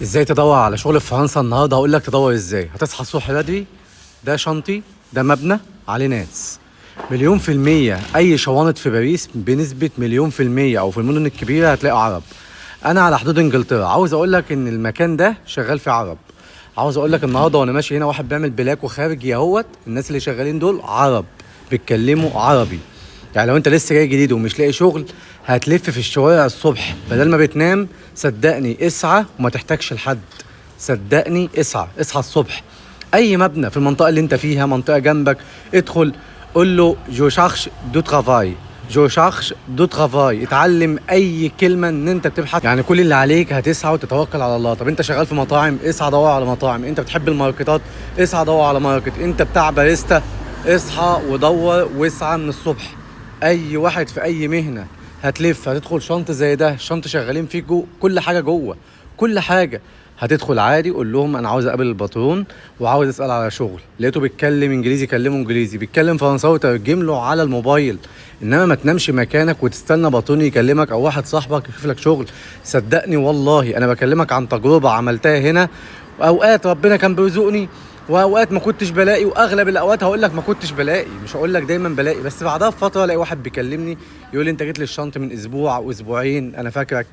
ازاي تدور على شغل في فرنسا النهارده؟ هقول لك تدور ازاي. هتصحى الصبح بدري، ده شنطي، ده مبنى عليه ناس مليون في المية. اي شوانط في باريس بنسبة مليون في المية او في المدن الكبيرة هتلاقي عرب. انا على حدود انجلترا، عاوز اقول لك ان المكان ده شغال فيه عرب. عاوز اقول لك النهارده وانا ماشي هنا واحد بيعمل بلاك وخارج ياهوت، الناس اللي شغالين دول عرب بيتكلموا عربي. يعني لو انت لسه جاي جديد ومش لاقي شغل، هتلف في الشوارع الصبح بدل ما بتنام. صدقني اسعى وما تحتاجش لحد. صدقني اصحى الصبح. اي مبنى في المنطقه اللي انت فيها، منطقه جنبك، ادخل قول له جو شارش دو ترافاي، جو شارش دو ترافاي. اتعلم اي كلمه ان انت بتبحث. يعني كل اللي عليك هتسعى وتتوكل على الله. طب انت شغال في مطاعم، اسعى دور على مطاعم. انت بتحب الماركتات، اسعى دور على ماركت. انت بتاع باريستا، اصحى ودور واسعى من الصبح. اي واحد في اي مهنه هتلف، هتدخل شنط زي ده، شنط شغالين فيه كل حاجه جوه، كل حاجه. هتدخل عادي، قول لهم انا عاوز اقابل الباترون وعاوز اسال على شغل. لقيته بيتكلم انجليزي كلمه انجليزي، بيتكلم فرنساوي ترجم له على الموبايل. انما ما تنامش مكانك وتستنى باترون يكلمك او واحد صاحبك يشوف لك شغل. صدقني والله انا بكلمك عن تجربه عملتها هنا. واوقات ربنا كان بيرزقني واوقات ما كنتش بلاقي، واغلب الاوقات هقول لك ما كنتش بلاقي، مش هقول لك دايما بلاقي. بس بعدها بفتره الاقي واحد بيكلمني يقول لي انت جيت لي الشنط من اسبوع واسبوعين، انا فاكرك،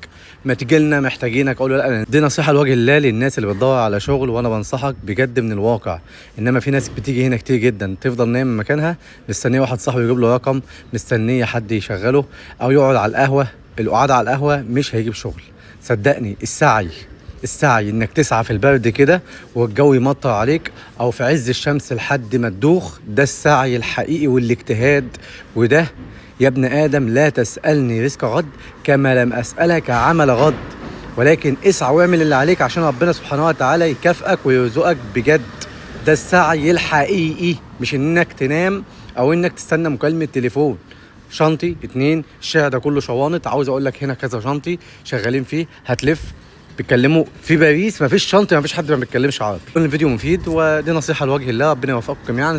ما تيجي لنا محتاجينك. اقول له لا. دي نصيحه لوجه الله للناس اللي بتدور على شغل، وانا بنصحك بجد من الواقع. انما في ناس بتيجي هنا كتير جدا تفضل نايم مكانها مستنيه واحد صاحبه يجيب له رقم، مستنيه حد يشغله او يقعد على القهوه. القعده على القهوه مش هيجيب شغل. صدقني السعي انك تسعى في البرد كده والجو يمطر عليك، او في عز الشمس لحد ما تدوخ، ده السعي الحقيقي والاجتهاد. وده يا ابن ادم لا تسألني رزق غد كما لم اسألك عمل غد، ولكن اسعى واعمل اللي عليك عشان ربنا سبحانه وتعالى يكافئك ويرزقك بجد. ده السعي الحقيقي، مش انك تنام او انك تستنى مكالمة تليفون. شنطي اتنين، الشارع ده كله شوانط. عاوز اقول لك هنا كذا شنطي شغالين فيه، هتلف بيتكلموا في باريس. مفيش شنطه، مفيش حد ما بيتكلمش عربي. كل الفيديو مفيد ودي نصيحه لوجه الله، ربنا يوفقكم جميعا.